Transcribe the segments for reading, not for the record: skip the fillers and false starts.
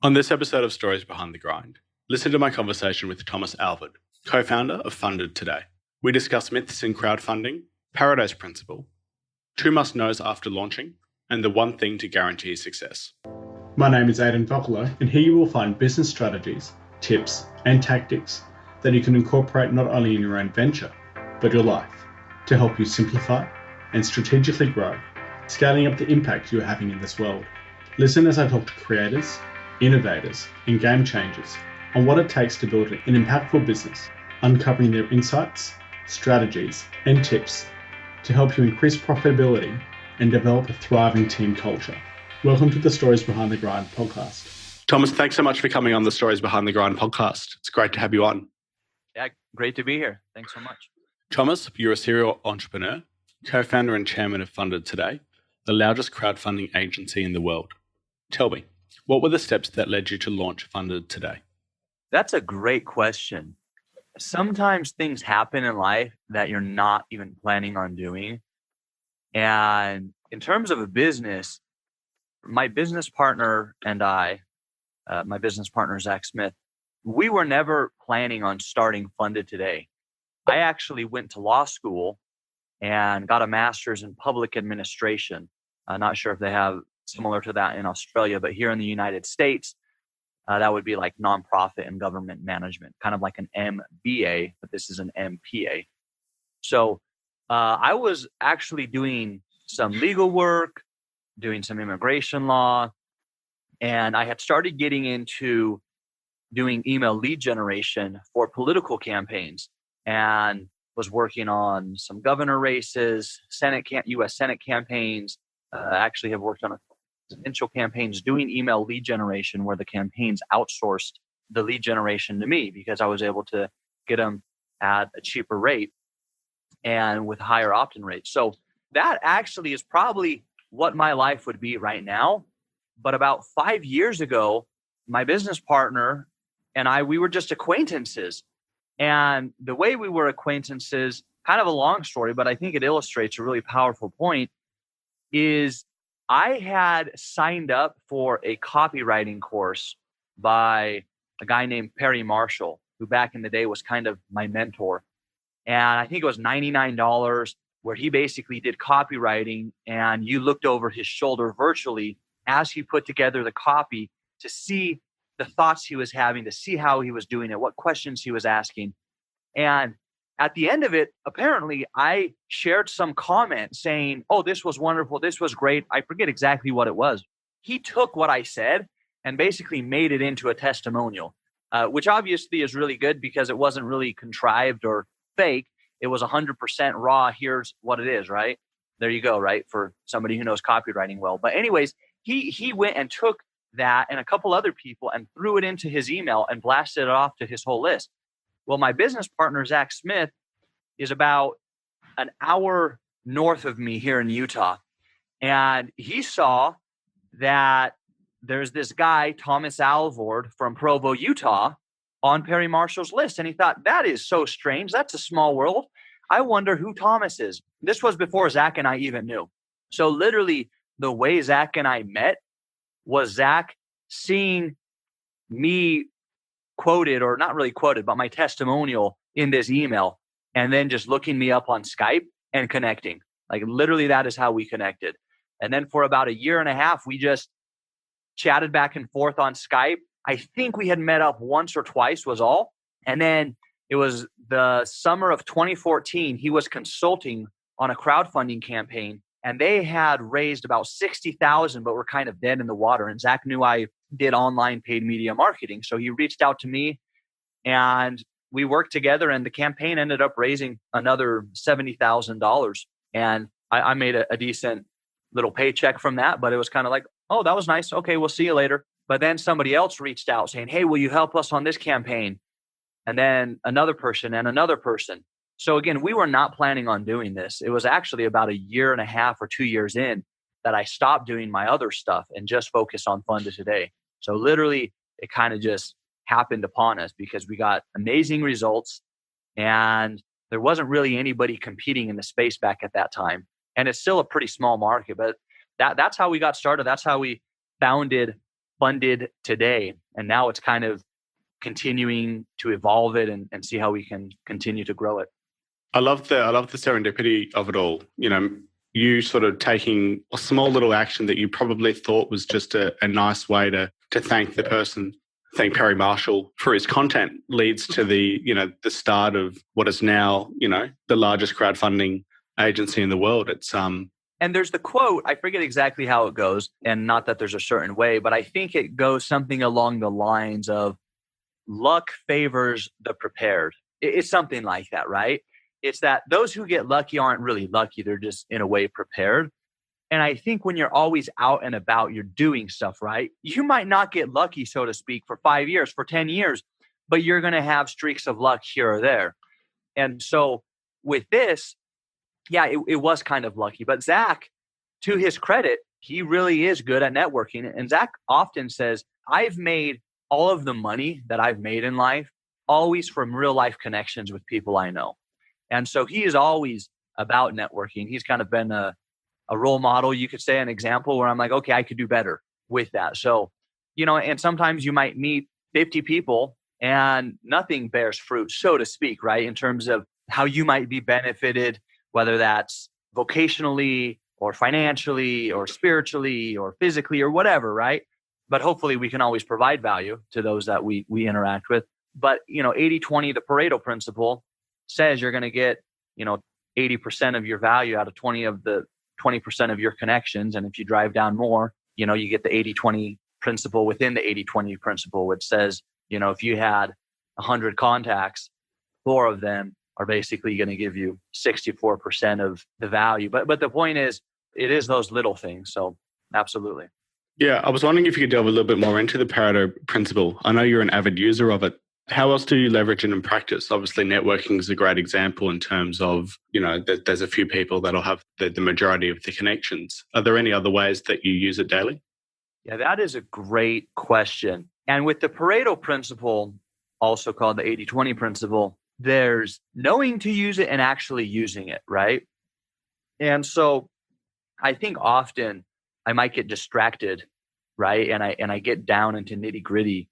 On this episode of Stories Behind the Grind, listen to my conversation with Thomas Alvord, co-founder of Funded Today. We discuss myths in crowdfunding, Pareto's Principle, 2 must-knows after launching, and the one thing to guarantee success. My name is Aidan Vocalo, and here you will find business strategies, tips, and tactics that you can incorporate not only in your own venture, but your life, to help you simplify and strategically grow, scaling up the impact you are having in this world. Listen as I talk to creators, innovators, and game changers on what it takes to build an impactful business, uncovering their insights, strategies, and tips to help you increase profitability and develop a thriving team culture. Welcome to the Stories Behind the Grind podcast. Thomas, thanks so much for coming on the Stories Behind the Grind podcast. It's great to have you on. Yeah, great to be here. Thanks so much. Thomas, you're a serial entrepreneur, co-founder and chairman of Funded Today, the largest crowdfunding agency in the world. Tell me, what were the steps that led you to launch Funded Today? That's a great question. Sometimes things happen in life that you're not even planning on doing. And in terms of a business, my business partner and I, my business partner, Zach Smith, we were never planning on starting Funded Today. I actually went to law school and got a master's in public administration. I'm not sure if they have similar to that in Australia, but here in the United States, that would be like nonprofit and government management, kind of like an MBA, but this is an MPA. So I was actually doing some legal work, doing some immigration law, and I had started getting into doing email lead generation for political campaigns and was working on some governor races, U.S. Senate campaigns. Actually have worked on presidential campaigns doing email lead generation where the campaigns outsourced the lead generation to me because I was able to get them at a cheaper rate and with higher opt-in rates. So that actually is probably what my life would be right now. But about 5 years ago, my business partner and I, we were just acquaintances. And the way we were acquaintances, kind of a long story, but I think it illustrates a really powerful point, is I had signed up for a copywriting course by a guy named Perry Marshall, who back in the day was kind of my mentor. And I think it was $99, where he basically did copywriting and you looked over his shoulder virtually as he put together the copy to see the thoughts he was having, to see how he was doing it, what questions he was asking. And at the end of it, apparently, I shared some comment saying, oh, this was wonderful. This was great. I forget exactly what it was. He took what I said and basically made it into a testimonial, which obviously is really good because it wasn't really contrived or fake. It was 100% raw. Here's what it is, right? There you go, right? For somebody who knows copywriting well. But anyways, he went and took that and a couple other people and threw it into his email and blasted it off to his whole list. Well, my business partner, Zach Smith, is about an hour north of me here in Utah. And he saw that there's this guy, Thomas Alvord from Provo, Utah, on Perry Marshall's list. And he thought, that is so strange. That's a small world. I wonder who Thomas is. This was before Zach and I even knew. So literally the way Zach and I met was Zach seeing me quoted, or not really quoted, but my testimonial in this email, and then just looking me up on Skype and connecting. Like literally that is how we connected. And then for about 1.5 years, we just chatted back and forth on Skype. I think we had met up once or twice was all. And then it was the summer of 2014. He was consulting on a crowdfunding campaign and they had raised about $60,000, but were kind of dead in the water. And Zach knew I did online paid media marketing. So he reached out to me and we worked together and the campaign ended up raising another $70,000. And I made a decent little paycheck from that, but it was kind of like, oh, that was nice. Okay, we'll see you later. But then somebody else reached out saying, hey, will you help us on this campaign? And then another person and another person. So again, we were not planning on doing this. It was actually about 1.5 years or 2 years in that I stopped doing my other stuff and just focused on Funded Today. So literally, it kind of just happened upon us because we got amazing results and there wasn't really anybody competing in the space back at that time. And it's still a pretty small market, but that's how we got started. That's how we founded funded today. And now it's kind of continuing to evolve it and see how we can continue to grow it. I love the serendipity of it all. You sort of taking a small little action that you probably thought was just a nice way to thank the person, thank Perry Marshall for his content, leads to the start of what is now, the largest crowdfunding agency in the world. It's And there's the quote, I forget exactly how it goes, and not that there's a certain way, but I think it goes something along the lines of luck favors the prepared. It's something like that, right? It's that those who get lucky aren't really lucky. They're just in a way prepared. And I think when you're always out and about, you're doing stuff, right? You might not get lucky, so to speak, for 5 years, for 10 years, but you're going to have streaks of luck here or there. And so with this, yeah, it was kind of lucky. But Zach, to his credit, he really is good at networking. And Zach often says, I've made all of the money that I've made in life always from real life connections with people I know. And so he is always about networking. He's kind of been a role model, you could say, an example where I'm like, okay, I could do better with that. So, and sometimes you might meet 50 people and nothing bears fruit, so to speak, right? In terms of how you might be benefited, whether that's vocationally or financially or spiritually or physically or whatever, right? But hopefully we can always provide value to those that we interact with. But, 80-20, the Pareto Principle says you're going to get, 80% of your value out of 20% of your connections. And if you drive down more, you get the 80-20 principle within the 80-20 principle, which says, if you had 100 contacts, 4 of them are basically going to give you 64% of the value. But the point is, it is those little things. So absolutely. Yeah, I was wondering if you could delve a little bit more into the Pareto Principle. I know you're an avid user of it. How else do you leverage it in practice? Obviously, networking is a great example in terms of, there's a few people that'll have the majority of the connections. Are there any other ways that you use it daily? Yeah, that is a great question. And with the Pareto Principle, also called the 80-20 principle, there's knowing to use it and actually using it, right? And so I think often I might get distracted, right? And I get down into nitty gritty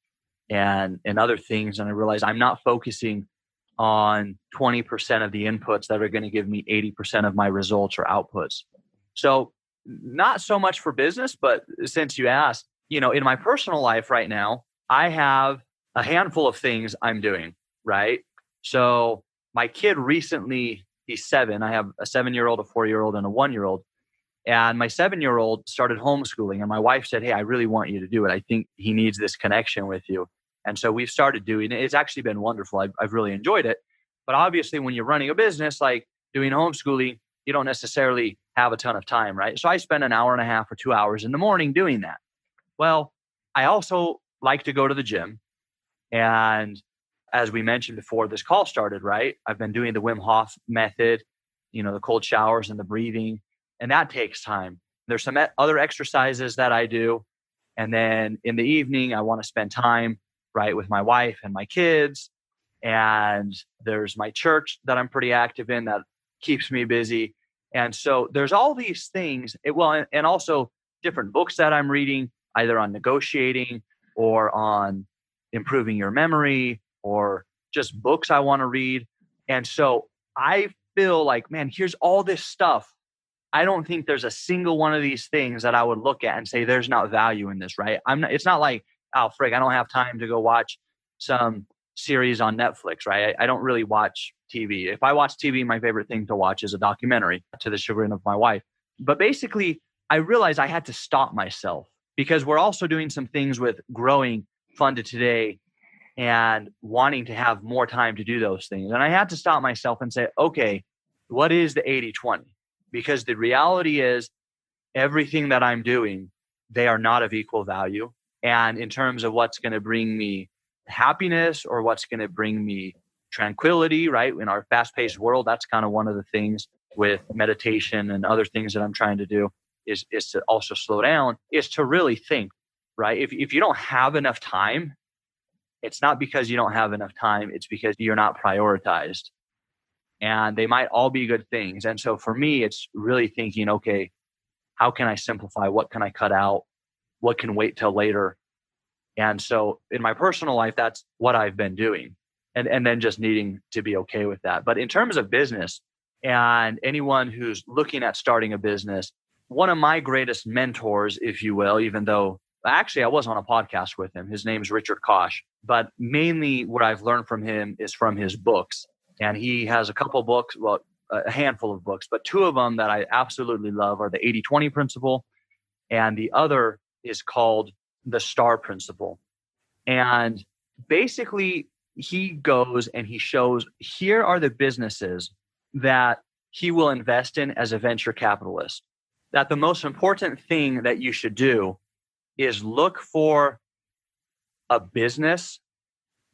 and other things. And I realize I'm not focusing on 20% of the inputs that are going to give me 80% of my results or outputs. So not so much for business, but since you asked, in my personal life right now, I have a handful of things I'm doing, right? So my kid recently, he's 7. I have a 7-year-old, a 4-year-old, and a 1-year-old. And my 7-year-old started homeschooling. And my wife said, hey, I really want you to do it. I think he needs this connection with you. And so we've started doing it. It's actually been wonderful. I've really enjoyed it. But obviously, when you're running a business, like doing homeschooling, you don't necessarily have a ton of time, right? So I spend an hour and a half or 2 hours in the morning doing that. Well, I also like to go to the gym. And as we mentioned before this call started, right? I've been doing the Wim Hof method, the cold showers and the breathing, and that takes time. There's some other exercises that I do. And then in the evening, I want to spend time, right, with my wife and my kids. And there's my church that I'm pretty active in that keeps me busy. And so there's all these things, and also different books that I'm reading, either on negotiating or on improving your memory or just books I want to read. And so I feel like, man, here's all this stuff. I don't think there's a single one of these things that I would look at and say, there's not value in this, right? It's not like, oh, frig, I don't have time to go watch some series on Netflix, right? I don't really watch TV. If I watch TV, my favorite thing to watch is a documentary, to the chagrin of my wife. But basically, I realized I had to stop myself because we're also doing some things with growing Funded Today and wanting to have more time to do those things. And I had to stop myself and say, okay, what is the 80-20? Because the reality is everything that I'm doing, they are not of equal value. And in terms of what's going to bring me happiness or what's going to bring me tranquility, right? In our fast-paced world, that's kind of one of the things with meditation and other things that I'm trying to do is to also slow down, is to really think, right? If you don't have enough time, it's not because you don't have enough time, it's because you're not prioritized. And they might all be good things. And so for me, it's really thinking, okay, how can I simplify? What can I cut out? What can wait till later? And so in my personal life, that's what I've been doing. And then just needing to be okay with that. But in terms of business and anyone who's looking at starting a business, one of my greatest mentors, if you will, even though actually I was on a podcast with him, his name's Richard Koch, but mainly what I've learned from him is from his books. And he has a couple books, well, a handful of books, but two of them that I absolutely love are the 80-20 Principle, and the other is called the STAR Principle. And basically, he goes and he shows, here are the businesses that he will invest in as a venture capitalist. That the most important thing that you should do is look for a business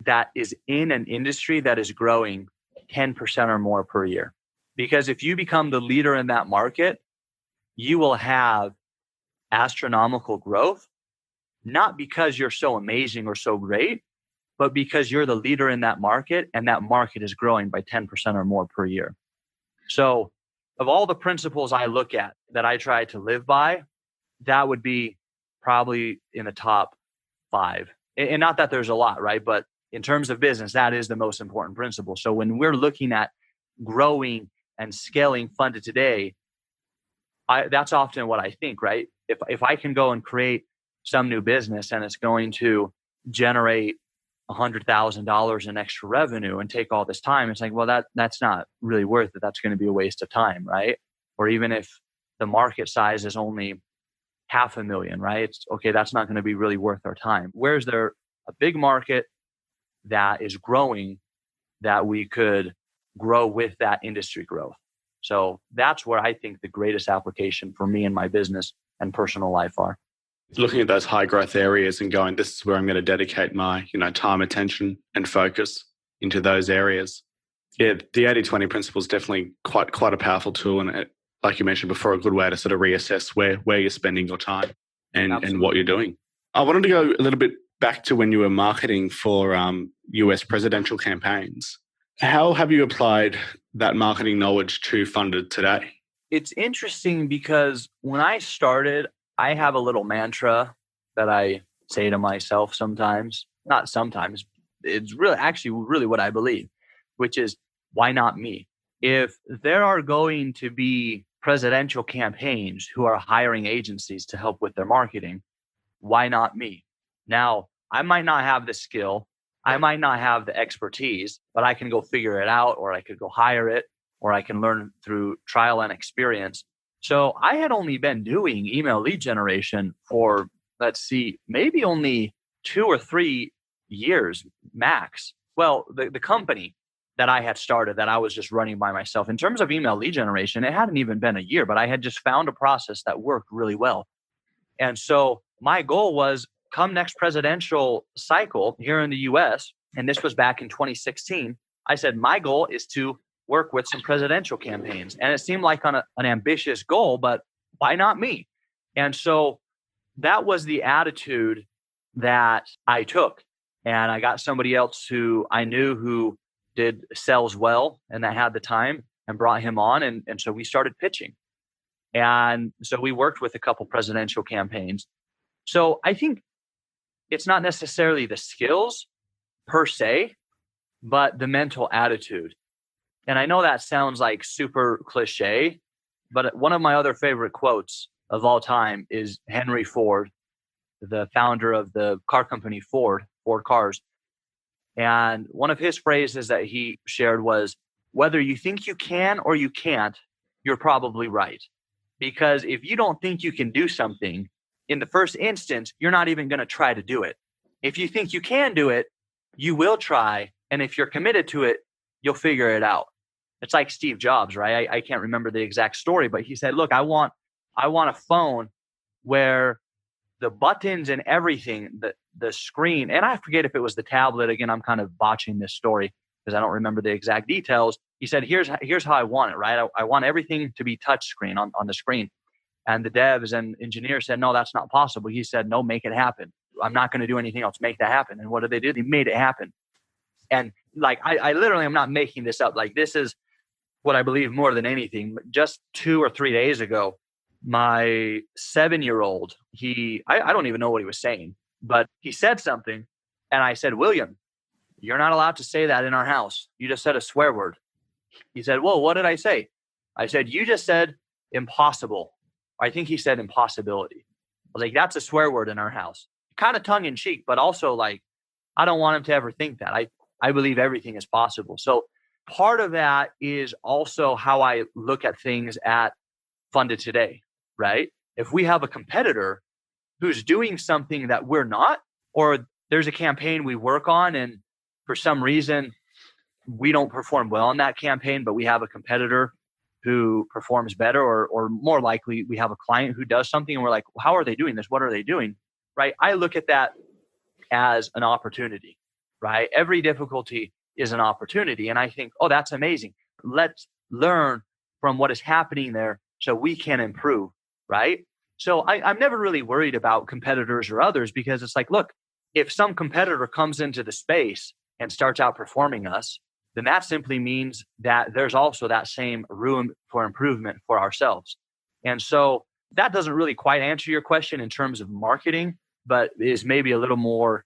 that is in an industry that is growing 10% or more per year. Because if you become the leader in that market, you will have astronomical growth, not because you're so amazing or so great, but because you're the leader in that market and that market is growing by 10% or more per year. So of all the principles I look at that I try to live by, that would be probably in the top 5. And not that there's a lot, right? But in terms of business, that is the most important principle. So when we're looking at growing and scaling Funded Today, that's often what I think, right? If I can go and create some new business and it's going to generate $100,000 in extra revenue and take all this time, it's like, well, that's not really worth it. That's going to be a waste of time, right? Or even if the market size is only $500,000, right? It's okay. That's not going to be really worth our time. Where's there a big market that is growing that we could grow with that industry growth? So that's where I think the greatest application for me and my business and personal life are. Looking at those high growth areas and going, this is where I'm going to dedicate my, time, attention and focus into those areas. Yeah, the 80-20 principle is definitely quite a powerful tool. And like you mentioned before, a good way to sort of reassess where you're spending your time and what you're doing. I wanted to go a little bit back to when you were marketing for US presidential campaigns. How have you applied that marketing knowledge to Funded Today? It's interesting because when I started, I have a little mantra that I say to myself sometimes, not sometimes, it's really what I believe, which is, why not me? If there are going to be presidential campaigns who are hiring agencies to help with their marketing, why not me? Now, I might not have the skill, I might not have the expertise, but I can go figure it out, or I could go hire it, or I can learn through trial and experience. So I had only been doing email lead generation for, maybe only 2 or 3 years max. Well, the company that I had started that I was just running by myself, in terms of email lead generation, it hadn't even been a year, but I had just found a process that worked really well. And so my goal was, come next presidential cycle here in the US, and this was back in 2016, I said, my goal is to work with some presidential campaigns. And it seemed like an ambitious goal, but why not me? And so that was the attitude that I took. And I got somebody else who I knew who did sales well and that had the time, and brought him on. And so we started pitching. And so we worked with a couple presidential campaigns. So I think it's not necessarily the skills per se, but the mental attitude. And I know that sounds like super cliche, but one of my other favorite quotes of all time is Henry Ford, the founder of the car company Ford Cars. And one of his phrases that he shared was, whether you think you can or you can't, you're probably right. Because if you don't think you can do something, in the first instance, you're not even going to try to do it. If you think you can do it, you will try. And if you're committed to it, you'll figure it out. It's like Steve Jobs, right? I can't remember the exact story, but he said, look, I want a phone where the buttons and everything, the screen, and I forget if it was the tablet. Again, I'm kind of botching this story because I don't remember the exact details. He said, here's how I want it, right? I want everything to be touch screen on the screen. And the devs and engineers said, no, that's not possible. He said, no, make it happen. I'm not going to do anything else. Make that happen. And what did they do? They made it happen. And like, I literally am not making this up. Like, this is what I believe more than anything. Just 2 or 3 days ago, my 7-year-old, I don't even know what he was saying, But he said something, and I said, William, you're not allowed to say that in our house. You just said a swear word. He said, whoa, what did I say? I said, you just said impossible. I think he said impossibility. I was like, that's a swear word in our house. Kind of tongue in cheek, but also like, I don't want him to ever think that. I believe everything is possible. So part of that is also how I look at things at Funded Today, right? If we have a competitor who's doing something that we're not, or there's a campaign we work on and for some reason we don't perform well on that campaign, but we have a competitor who performs better, or more likely we have a client who does something and we're like, how are they doing this? What are they doing? Right? I look at that as an opportunity, right? Every difficulty is an opportunity. And I think, oh, that's amazing. Let's learn from what is happening there so we can improve, right? So I'm never really worried about competitors or others, because it's like, look, if some competitor comes into the space and starts outperforming us, then that simply means that there's also that same room for improvement for ourselves. And so that doesn't really quite answer your question in terms of marketing, but is maybe a little more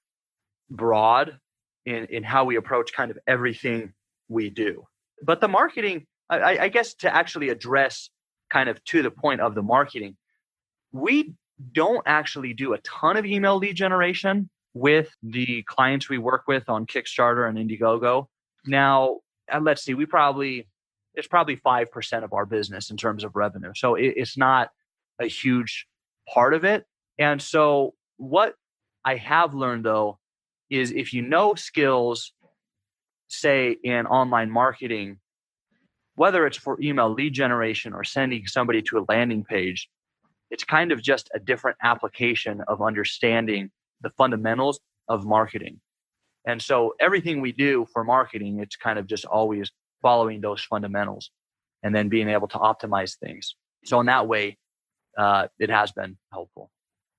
broad in how we approach kind of everything we do. But the marketing, I guess, to actually address kind of to the point of the marketing, we don't actually do a ton of email lead generation with the clients we work with on Kickstarter and Indiegogo. Now, let's see, it's probably 5% of our business in terms of revenue. So it's not a huge part of it. And so what I have learned, though, is if you know skills, say in online marketing, whether it's for email lead generation or sending somebody to a landing page, it's kind of just a different application of understanding the fundamentals of marketing. And so everything we do for marketing, it's kind of just always following those fundamentals and then being able to optimize things. So in that way, it has been helpful.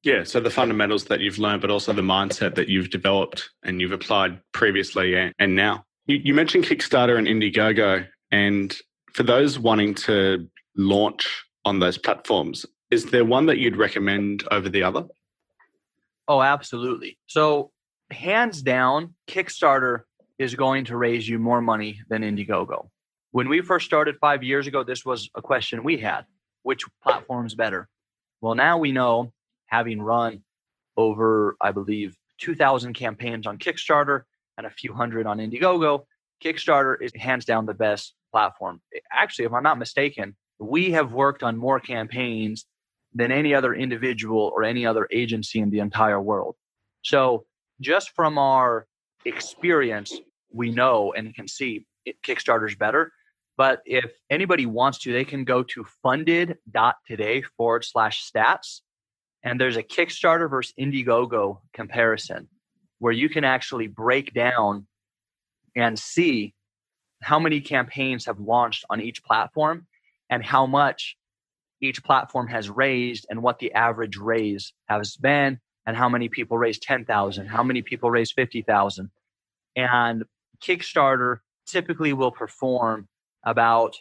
Yeah, so the fundamentals that you've learned, but also the mindset that you've developed and you've applied previously and now. You mentioned Kickstarter and Indiegogo, and for those wanting to launch on those platforms, is there one that you'd recommend over the other? Oh, absolutely. So hands down, Kickstarter is going to raise you more money than Indiegogo. When we first started 5 years ago, this was a question we had: which platform's better? Well, now we know, having run over, I believe, 2,000 campaigns on Kickstarter and a few hundred on Indiegogo, Kickstarter is hands down the best platform. Actually, if I'm not mistaken, we have worked on more campaigns than any other individual or any other agency in the entire world. So just from our experience, we know and can see Kickstarter's better. But if anybody wants to, they can go to funded.today/stats. And there's a Kickstarter versus Indiegogo comparison where you can actually break down and see how many campaigns have launched on each platform and how much each platform has raised and what the average raise has been, and how many people raised 10,000, how many people raised 50,000. And Kickstarter typically will perform about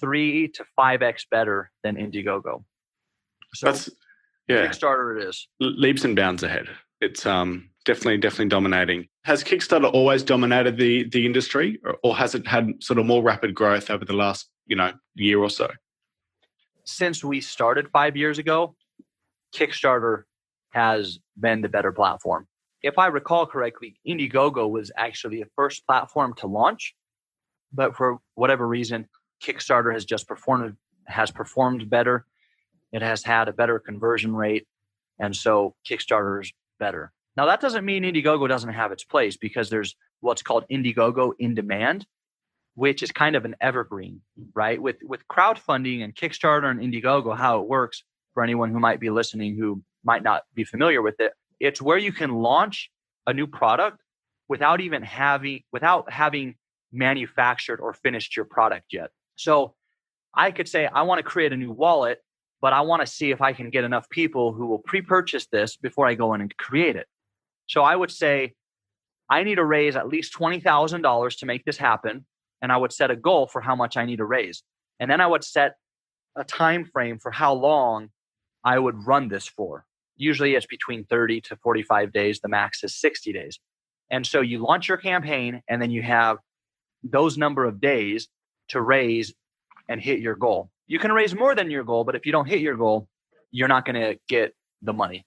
3 to 5x better than Indiegogo. So Kickstarter it is. Leaps and bounds ahead. It's definitely dominating. Has Kickstarter always dominated the industry, or has it had sort of more rapid growth over the last year or so? Since we started 5 years ago, Kickstarter has been the better platform. If I recall correctly, Indiegogo was actually the first platform to launch, but for whatever reason, Kickstarter has performed better. It has had a better conversion rate, and so Kickstarter is better. Now, that doesn't mean Indiegogo doesn't have its place, because there's what's called Indiegogo in demand, which is kind of an evergreen, right? With crowdfunding and Kickstarter and Indiegogo, how it works for anyone who might be listening who might not be familiar with it, it's where you can launch a new product without having manufactured or finished your product yet. So I could say, I want to create a new wallet, but I want to see if I can get enough people who will pre-purchase this before I go in and create it. So I would say, I need to raise at least $20,000 to make this happen. And I would set a goal for how much I need to raise. And then I would set a time frame for how long I would run this for. Usually it's between 30 to 45 days. The max is 60 days. And so you launch your campaign and then you have those number of days to raise and hit your goal. You can raise more than your goal, but if you don't hit your goal, you're not going to get the money.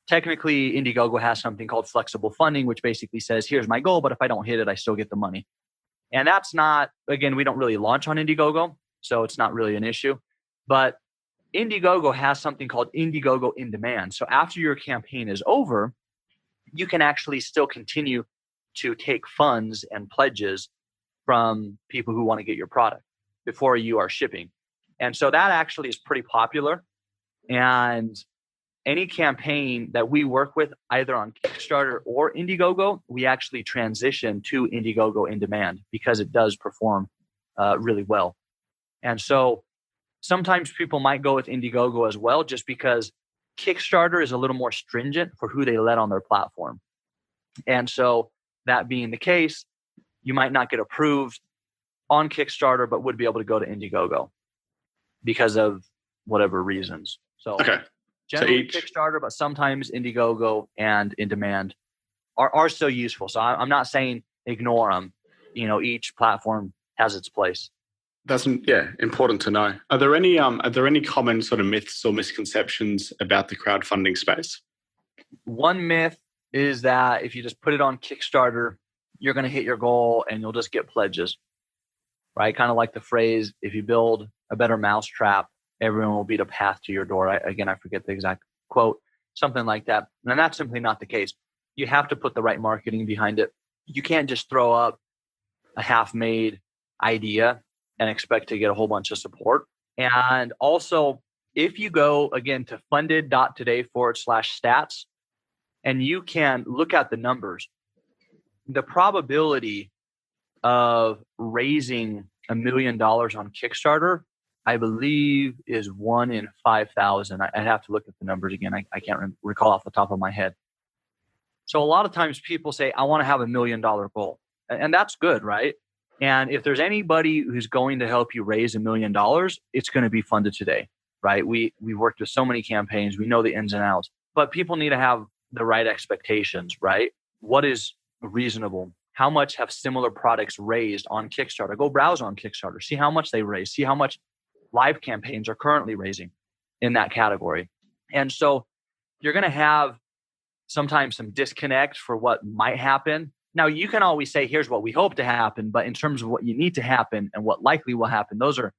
Technically, Indiegogo has something called flexible funding, which basically says, here's my goal, but if I don't hit it, I still get the money. And that's not, again, we don't really launch on Indiegogo, so it's not really an issue. But Indiegogo has something called Indiegogo in demand. So after your campaign is over, you can actually still continue to take funds and pledges from people who want to get your product before you are shipping. And so that actually is pretty popular. And any campaign that we work with, either on Kickstarter or Indiegogo, we actually transition to Indiegogo in demand because it does perform really well. And so sometimes people might go with Indiegogo as well, just because Kickstarter is a little more stringent for who they let on their platform. And so that being the case, you might not get approved on Kickstarter, but would be able to go to Indiegogo because of whatever reasons. So Okay. generally Kickstarter, but sometimes Indiegogo and in demand are still useful. So I'm not saying ignore them. Each platform has its place. That's important to know. Are there any common sort of myths or misconceptions about the crowdfunding space? One myth is that if you just put it on Kickstarter, you're going to hit your goal and you'll just get pledges, right? Kind of like the phrase, if you build a better mousetrap, everyone will beat a path to your door. I forget the exact quote, something like that. And that's simply not the case. You have to put the right marketing behind it. You can't just throw up a half-made idea and expect to get a whole bunch of support. And also, if you go again to funded.today/stats, and you can look at the numbers, the probability of raising $1 million on Kickstarter, I believe, is 1 in 5,000. I'd have to look at the numbers again. I can't recall off the top of my head. So a lot of times people say, I want to have $1 million goal. And that's good, right? And if there's anybody who's going to help you raise $1 million, it's going to be Funded Today, right? We worked with so many campaigns. We know the ins and outs, but people need to have the right expectations, right? What is reasonable? How much have similar products raised on Kickstarter? Go browse on Kickstarter, see how much they raise, see how much live campaigns are currently raising in that category. And so you're going to have sometimes some disconnect for what might happen. Now, you can always say, here's what we hope to happen, but in terms of what you need to happen and what likely will happen, those are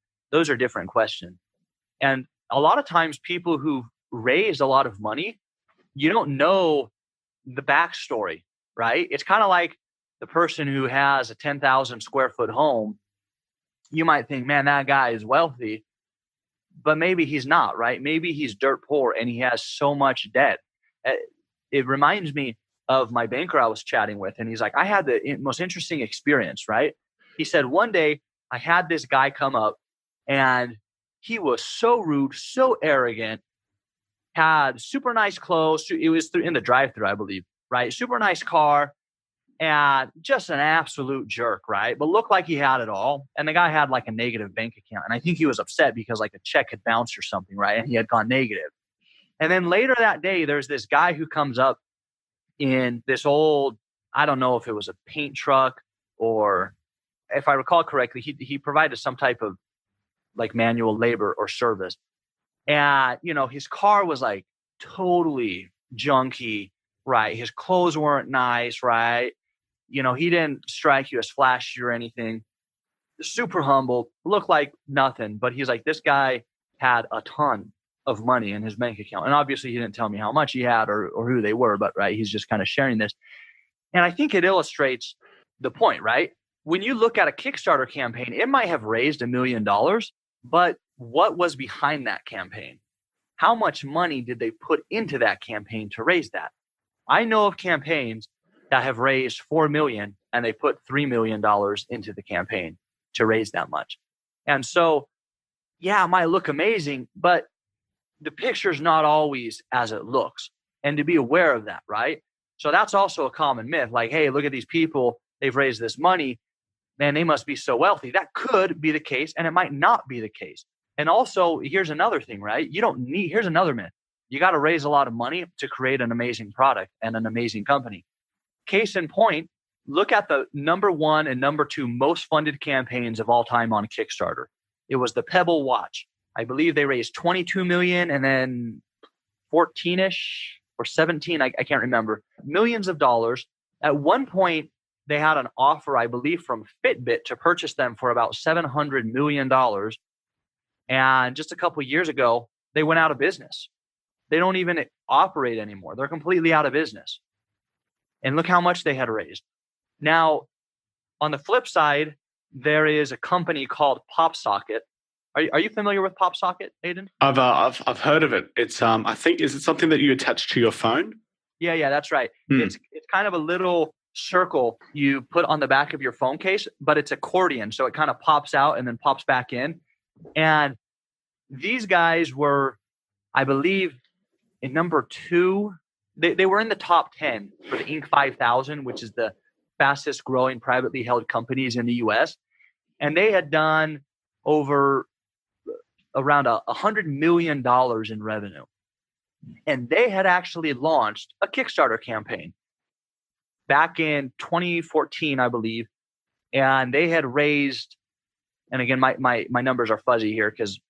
different questions. And a lot of times people who raise a lot of money, you don't know the backstory, right? It's kind of like the person who has a 10,000 square foot home. You might think, man, that guy is wealthy, but maybe he's not, right? Maybe he's dirt poor and he has so much debt. It reminds me of my banker I was chatting with, and he's like, I had the most interesting experience, right? He said, one day I had this guy come up and he was so rude, so arrogant, had super nice clothes. It was in the drive-thru, I believe, right? Super nice car and just an absolute jerk, right? But looked like he had it all. And the guy had like a negative bank account. And I think he was upset because like a check had bounced or something, right? And he had gone negative. And then later that day, there's this guy who comes up in this old, I don't know if it was a paint truck or, if I recall correctly, he provided some type of like manual labor or service. And, his car was like totally junky, right? His clothes weren't nice, right? He didn't strike you as flashy or anything. Super humble, looked like nothing. But he's like, this guy had a ton of money in his bank account. And obviously he didn't tell me how much he had or who they were, but right, he's just kind of sharing this. And I think it illustrates the point, right? When you look at a Kickstarter campaign, it might have raised $1 million, but what was behind that campaign? How much money did they put into that campaign to raise that? I know of campaigns that have raised $4 million and they put $3 million into the campaign to raise that much. And so, yeah, it might look amazing, but the picture's not always as it looks, and to be aware of that, right? So that's also a common myth. Like, hey, look at these people. They've raised this money. Man, they must be so wealthy. That could be the case, and it might not be the case. And also, here's another thing, right? Here's another myth. you got to raise a lot of money to create an amazing product and an amazing company. Case in point, look at the number 1 and number 2 most funded campaigns of all time on Kickstarter. It was the Pebble watch. I believe they raised 22 million and then 14-ish or 17, I can't remember, millions of dollars. At one point, they had an offer, I believe, from Fitbit to purchase them for about $700 million. And just a couple of years ago, they went out of business. They don't even operate anymore. They're completely out of business. And look how much they had raised. Now, on the flip side, there is a company called PopSocket. Are you familiar with PopSocket, Aiden? I've heard of it. It's I think, is it something that you attach to your phone? Yeah, that's right. It's kind of a little circle you put on the back of your phone case, but it's accordion, so it kind of pops out and then pops back in. And these guys were, I believe, in number 2. They were in the top 10 for the Inc. 5000, which is the fastest growing privately held companies in the US. And they had done over around $100 million in revenue. And they had actually launched a Kickstarter campaign back in 2014, I believe. And they had raised, and again, my numbers are fuzzy here because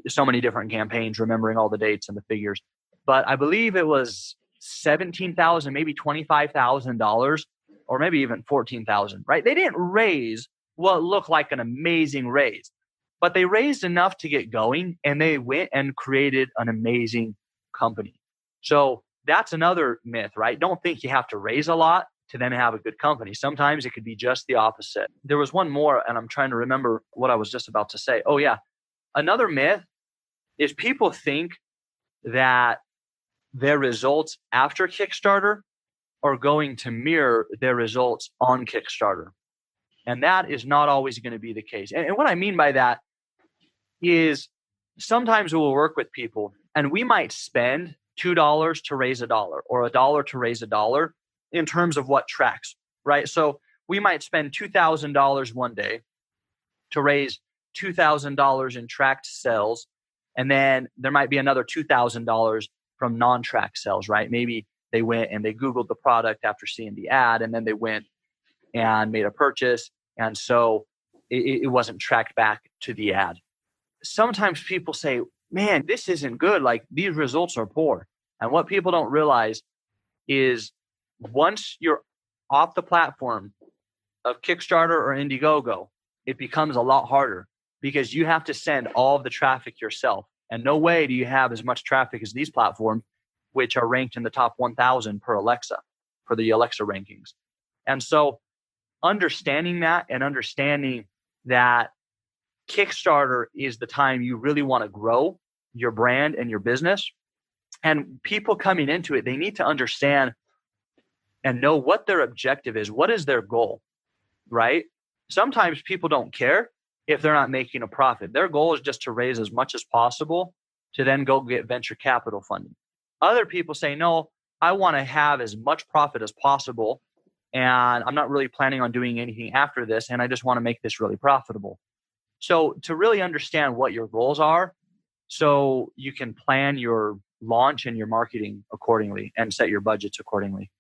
so many different campaigns, remembering all the dates and the figures. But I believe it was $17,000, maybe $25,000, or maybe even $14,000, right? They didn't raise what looked like an amazing raise, but they raised enough to get going, and they went and created an amazing company. So that's another myth, right? Don't think you have to raise a lot to then have a good company. Sometimes it could be just the opposite. There was one more, and I'm trying to remember what I was just about to say. Oh yeah. Another myth is people think that their results after Kickstarter are going to mirror their results on Kickstarter. And that is not always going to be the case. And what I mean by that is sometimes we'll work with people and we might spend $2 to raise $1 or $1 to raise $1 in terms of what tracks, right? So we might spend $2,000 one day to raise $2,000 in tracked sales. And then there might be another $2,000 from non-tracked sales, right? Maybe they went and they Googled the product after seeing the ad, and then they went and made a purchase. And so it wasn't tracked back to the ad. Sometimes people say, man, this isn't good. Like, these results are poor. And what people don't realize is once you're off the platform of Kickstarter or Indiegogo, it becomes a lot harder because you have to send all of the traffic yourself. And no way do you have as much traffic as these platforms, which are ranked in the top 1,000 per Alexa, for the Alexa rankings. And so understanding that and understanding that Kickstarter is the time you really want to grow your brand and your business. And people coming into it, they need to understand and know what their objective is. What is their goal, right? Sometimes people don't care if they're not making a profit. Their goal is just to raise as much as possible to then go get venture capital funding. Other people say, no, I want to have as much profit as possible, and I'm not really planning on doing anything after this, and I just want to make this really profitable. So to really understand what your goals are, so you can plan your launch and your marketing accordingly and set your budgets accordingly.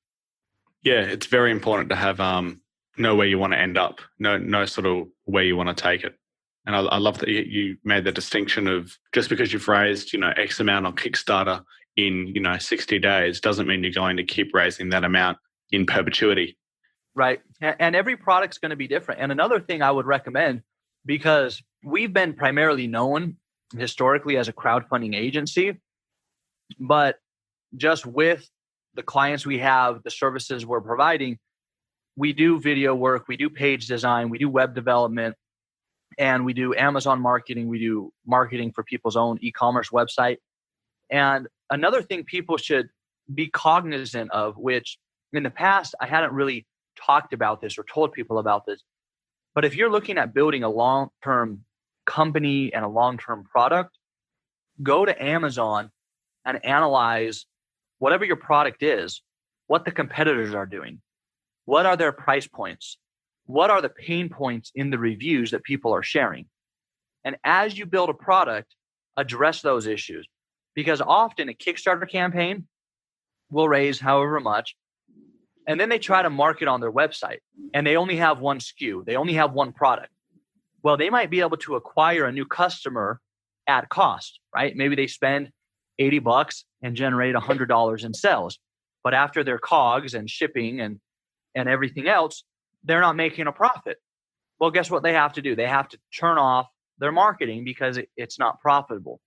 Yeah, it's very important to have know where you want to end up, know sort of where you want to take it. And I love that you made the distinction of just because you've raised, X amount on Kickstarter in, 60 days doesn't mean you're going to keep raising that amount in perpetuity. Right. And every product's going to be different. And another thing I would recommend, because we've been primarily known historically as a crowdfunding agency, but just with the clients we have, the services we're providing, we do video work, we do page design, we do web development, and we do Amazon marketing. We do marketing for people's own e-commerce website. And another thing people should be cognizant of, which in the past, I hadn't really talked about this or told people about this, but if you're looking at building a long-term company and a long-term product, go to Amazon and analyze whatever your product is, what the competitors are doing. What are their price points? What are the pain points in the reviews that people are sharing? And as you build a product, address those issues. Because often a Kickstarter campaign will raise however much, and then they try to market on their website, and they only have one SKU. They only have one product. Well, they might be able to acquire a new customer at cost, right? Maybe they spend $80 and generate $100 in sales. But after their COGS and shipping and everything else, they're not making a profit. Well, guess what they have to do? They have to turn off their marketing because it's not profitable.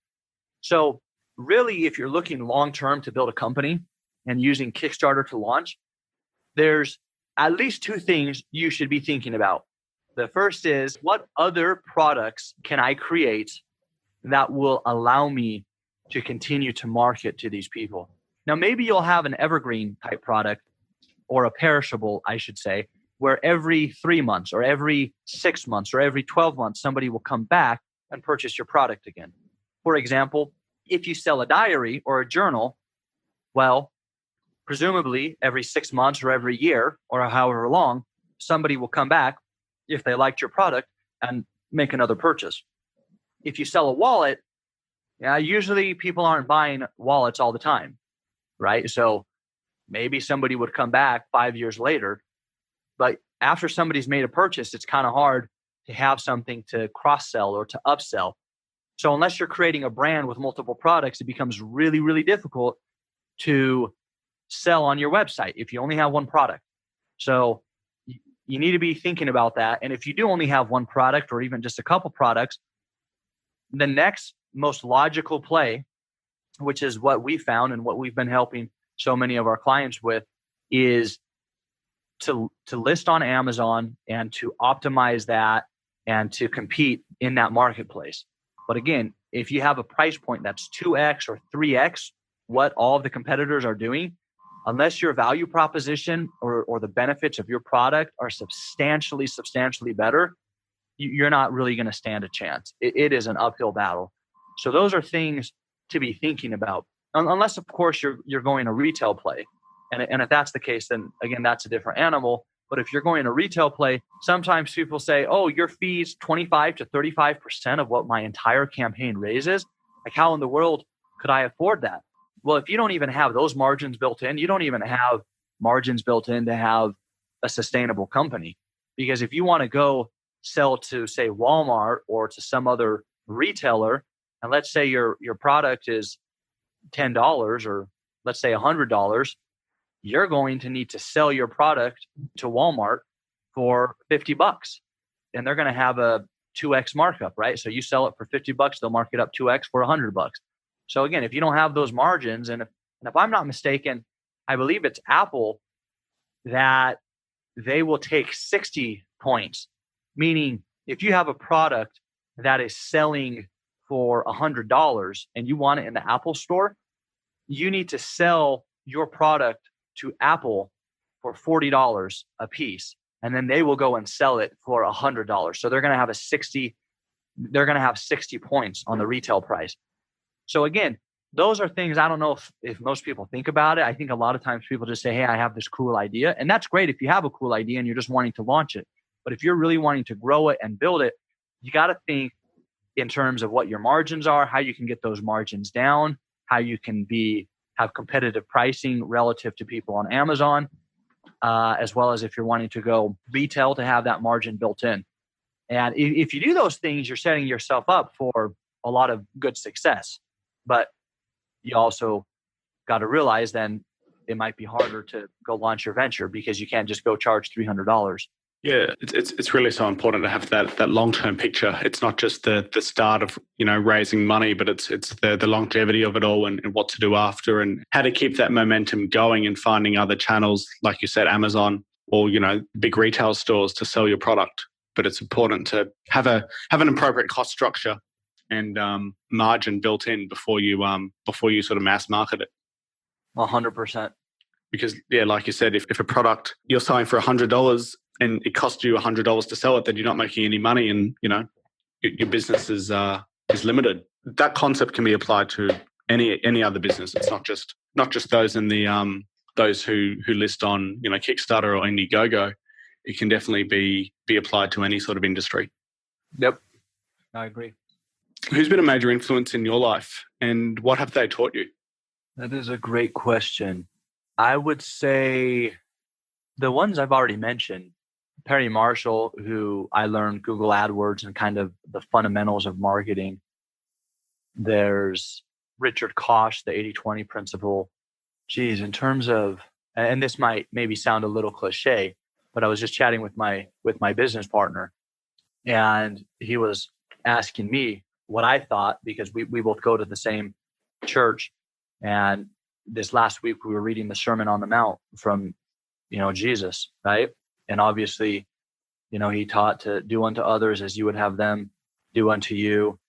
So really, if you're looking long-term to build a company and using Kickstarter to launch, there's at least two things you should be thinking about. The first is, what other products can I create that will allow me to continue to market to these people? Now, maybe you'll have an evergreen type product, or a perishable, I should say, where every 3 months or every 6 months or every 12 months, somebody will come back and purchase your product again. For example, if you sell a diary or a journal, well, presumably every 6 months or every year or however long, somebody will come back if they liked your product and make another purchase. If you sell a wallet, usually people aren't buying wallets all the time, right? So maybe somebody would come back 5 years later, but after somebody's made a purchase, it's kind of hard to have something to cross-sell or to upsell. So unless you're creating a brand with multiple products, it becomes really, really difficult to sell on your website if you only have one product. So you need to be thinking about that. And if you do only have one product or even just a couple products, the next most logical play, which is what we found and what we've been helping so many of our clients with, is to list on Amazon and to optimize that and to compete in that marketplace. But again, if you have a price point that's 2x or 3x what all of the competitors are doing, unless your value proposition or the benefits of your product are substantially better, you're not really going to stand a chance. It is an uphill battle. So those are things to be thinking about. Unless, of course, you're going a retail play. And if that's the case, then again, that's a different animal. But if you're going a retail play, sometimes people say, oh, your fee's 25 to 35% of what my entire campaign raises. Like, how in the world could I afford that? Well, if you don't even have those margins built in, you don't even have margins built in to have a sustainable company. Because if you want to go sell to, say, Walmart or to some other retailer, and let's say your product is $10 or let's say $100, you're going to need to sell your product to Walmart for $50, and they're going to have a 2x markup, right? So you sell it for $50, they'll mark it up 2x for $100. So again, if you don't have those margins, and if I'm not mistaken, I believe it's Apple that they will take 60 points, meaning if you have a product that is selling for $100 and you want it in the Apple store, you need to sell your product to Apple for $40 a piece, and then they will go and sell it for $100. So they're going to have 60 points on the retail price. So again, those are things I don't know if most people think about it. I think a lot of times people just say, hey, I have this cool idea. And that's great if you have a cool idea and you're just wanting to launch it. But if you're really wanting to grow it and build it, you got to think in terms of what your margins are, how you can get those margins down, how you can have competitive pricing relative to people on Amazon, as well as if you're wanting to go retail to have that margin built in. And if you do those things, you're setting yourself up for a lot of good success. But you also got to realize then it might be harder to go launch your venture because you can't just go charge $300. Yeah, it's really so important to have that long-term picture. It's not just the start of, raising money, but it's the longevity of it all and what to do after and how to keep that momentum going and finding other channels, like you said, Amazon or, big retail stores to sell your product. But it's important to have an appropriate cost structure and margin built in before you sort of mass market it. 100%. Because like you said, if a product you're selling for $100 and it costs you $100 to sell it, then you're not making any money, and your business is limited. That concept can be applied to any other business. It's not just those in the those who list on Kickstarter or Indiegogo. It can definitely be applied to any sort of industry. Yep, I agree. Who's been a major influence in your life and what have they taught you? That is a great question. I would say the ones I've already mentioned, Perry Marshall, who I learned Google AdWords and kind of the fundamentals of marketing. There's Richard Koch, the 80-20 principle. Geez, in terms of, and this might maybe sound a little cliche, but I was just chatting with my business partner, and he was asking me what I thought, because we both go to the same church. And this last week we were reading the Sermon on the Mount from, Jesus, right? And obviously, he taught to do unto others as you would have them do unto you.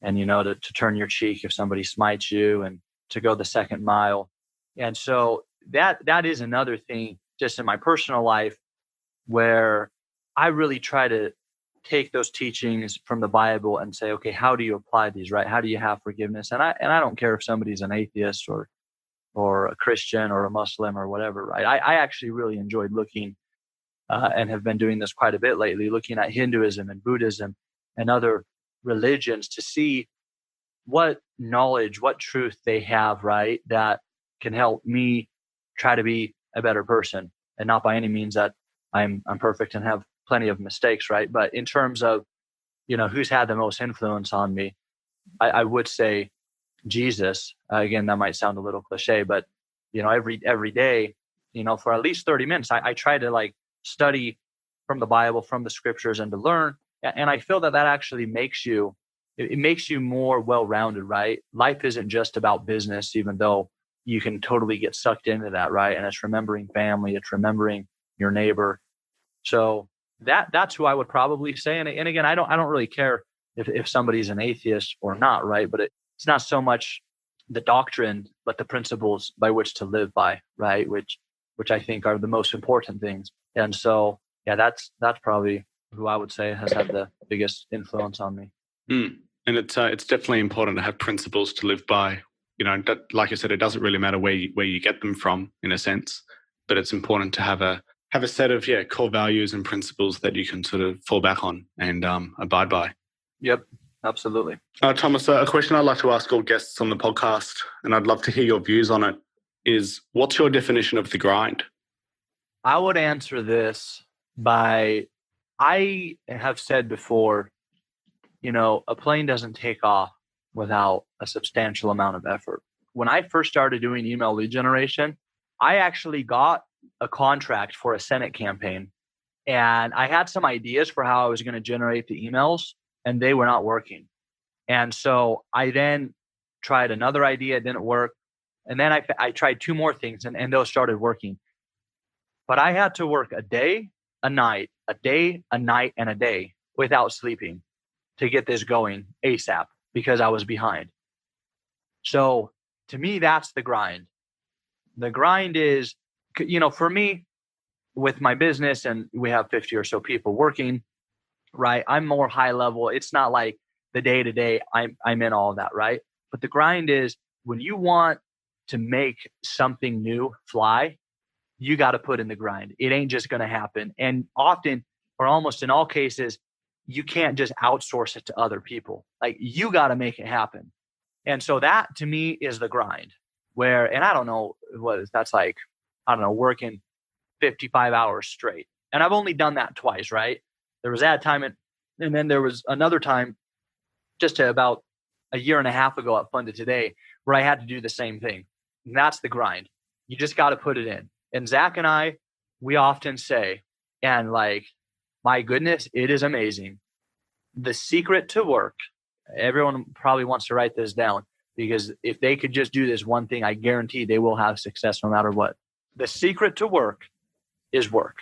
And, to turn your cheek if somebody smites you, and to go the second mile. And so that is another thing just in my personal life where I really try to take those teachings from the Bible and say, okay, how do you apply these, right? How do you have forgiveness? And I don't care if somebody's an atheist or a Christian or a Muslim or whatever, right? I actually really enjoyed looking and have been doing this quite a bit lately, looking at Hinduism and Buddhism and other religions to see what knowledge, what truth they have, right? That can help me try to be a better person, and not by any means that I'm perfect and have plenty of mistakes, right? But in terms of, who's had the most influence on me, I would say Jesus. Again, that might sound a little cliche, but every day, for at least 30 minutes, I try to study from the Bible, from the scriptures, and to learn. And I feel that actually makes you, it makes you more well-rounded, right? Life isn't just about business, even though you can totally get sucked into that, right? And it's remembering family, it's remembering your neighbor. So that's who I would probably say. And again, I don't really care if somebody's an atheist or not, right? But it's not so much the doctrine, but the principles by which to live by, right? Which I think are the most important things. And so, yeah, that's probably who I would say has had the biggest influence on me. And it's definitely important to have principles to live by. Like I said, it doesn't really matter where you get them from, in a sense, but it's important to have a set of core values and principles that you can sort of fall back on and abide by. Yep, absolutely. Thomas, a question I'd like to ask all guests on the podcast, and I'd love to hear your views on it, is what's your definition of the grind? I would answer this by, I have said before, a plane doesn't take off without a substantial amount of effort. When I first started doing email lead generation, I actually got a contract for a Senate campaign, and I had some ideas for how I was going to generate the emails, and they were not working. And so I then tried another idea, it didn't work. And then I tried two more things, and those started working. But I had to work a day, a night, a day, a night, and a day without sleeping to get this going ASAP, because I was behind. So to me, that's the grind. The grind is, for me, with my business, and we have 50 or so people working, right? I'm more high level. It's not like the day to day I'm in all of that, right? But the grind is when you want to make something new fly, you got to put in the grind. It ain't just going to happen. And often, or almost in all cases, you can't just outsource it to other people. You got to make it happen. And so that to me is the grind, where, and I don't know what that's like, working 55 hours straight. And I've only done that twice, right? There was that time, and then there was another time just about a year and a half ago at Funded Today, where I had to do the same thing. And that's the grind. You just got to put it in. And Zach and I, we often say, and my goodness, it is amazing. The secret to work, everyone probably wants to write this down, because if they could just do this one thing, I guarantee they will have success no matter what. The secret to work is work.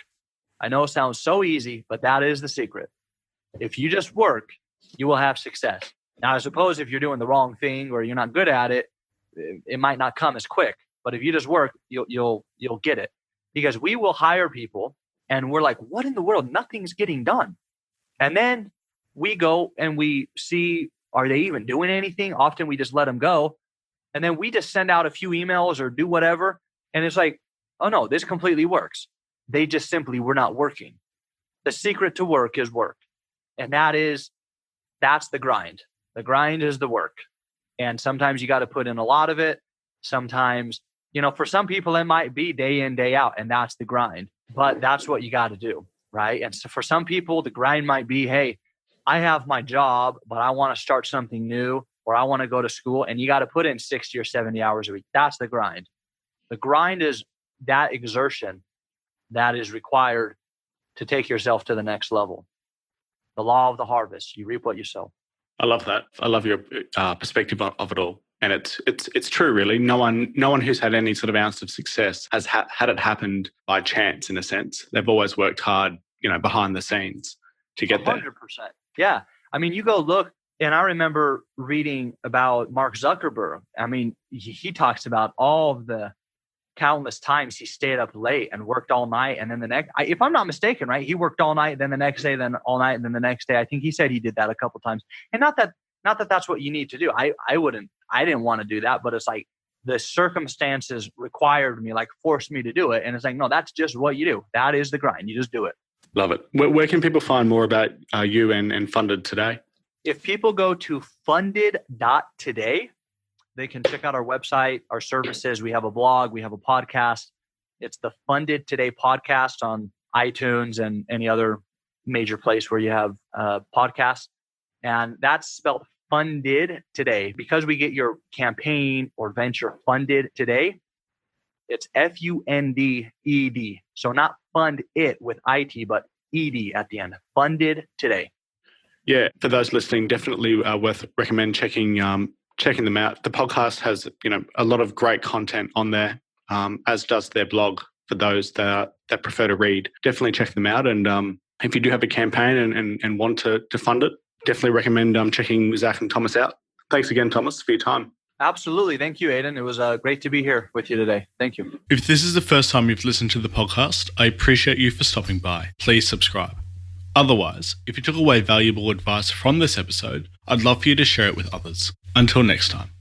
I know it sounds so easy, but that is the secret. If you just work, you will have success. Now, I suppose if you're doing the wrong thing or you're not good at it, it might not come as quick. But if you just work, you'll get it. Because we will hire people and we're like, what in the world? Nothing's getting done. And then we go and we see, are they even doing anything? Often we just let them go. And then we just send out a few emails or do whatever. And it's like, oh no, this completely works. They just simply were not working. The secret to work is work. And that's the grind. The grind is the work. And sometimes you got to put in a lot of it. Sometimes, for some people, it might be day in, day out, and that's the grind. But that's what you got to do, right? And so for some people, the grind might be, hey, I have my job, but I want to start something new, or I want to go to school, and you got to put in 60 or 70 hours a week. That's the grind. The grind is that exertion that is required to take yourself to the next level. The law of the harvest. You reap what you sow. I love that. I love your perspective of it all. And it's true, really. No one who's had any sort of ounce of success has had it happened by chance, in a sense. They've always worked hard, behind the scenes to get 100%. There. 100%. Yeah. I mean, you go look, and I remember reading about Mark Zuckerberg. I mean, he talks about all of the countless times he stayed up late and worked all night. And then the next, if I'm not mistaken, right, he worked all night, then the next day, then all night, and then the next day. I think he said he did that a couple times. And not that that's what you need to do. I didn't want to do that, but it's like the circumstances required me, like forced me to do it. And it's like, no, that's just what you do. That is the grind. You just do it. Love it. Where can people find more about you and Funded today? If people go to funded.today, they can check out our website, our services. We have a blog. We have a podcast. It's the Funded Today podcast on iTunes and any other major place where you have podcasts. And that's spelled Funded Today. Because we get your campaign or venture funded today, it's FUNDED. So not fund it with IT, but ED at the end. Funded Today. Yeah, for those listening, definitely worth recommend checking them out. The podcast has a lot of great content on there, as does their blog for those that prefer to read. Definitely check them out. And if you do have a campaign and want to fund it, definitely recommend checking Zach and Thomas out. Thanks again, Thomas, for your time. Absolutely. Thank you, Aiden. It was great to be here with you today. Thank you. If this is the first time you've listened to the podcast, I appreciate you for stopping by. Please subscribe. Otherwise, if you took away valuable advice from this episode, I'd love for you to share it with others. Until next time.